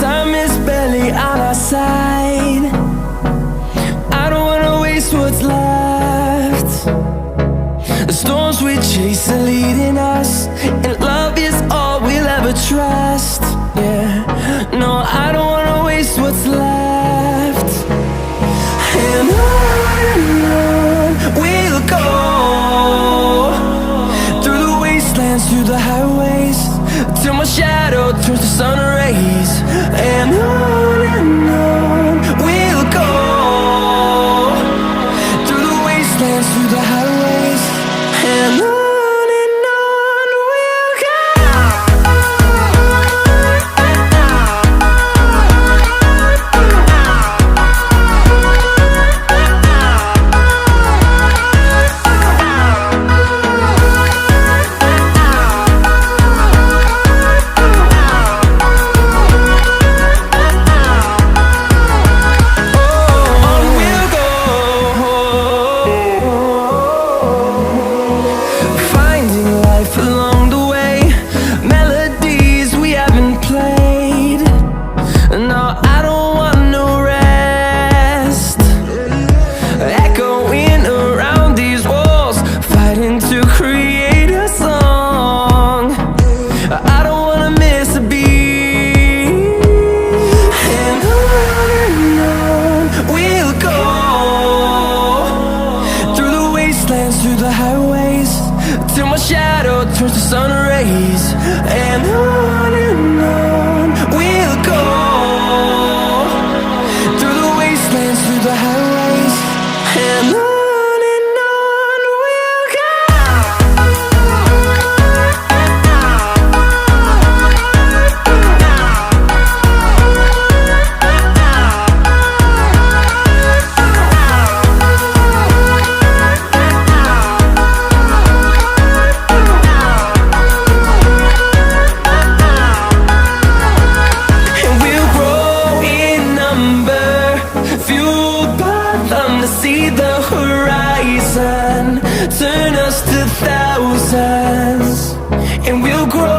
time is barely on our side. I don't wanna waste what's left. The storms we chase are leading us, and love is all we'll ever trust. Yeah, no, I don't wanna waste what's left. And on we'll go, through the wastelands, through the highways, till my shadow turns to sun rays. And on we'll go, through the wastelands, through the highways, and on. Along the way, melodies we haven't played. No, I don't want no rest. Echoing around these walls, fighting to create a song. I don't wanna miss a beat. And on we'll go, through the wastelands, through the highways, till my shadow turns to sun rays. And on we'll go, through the wastelands, through the highways, and on. See the horizon turn us to thousands, and we'll grow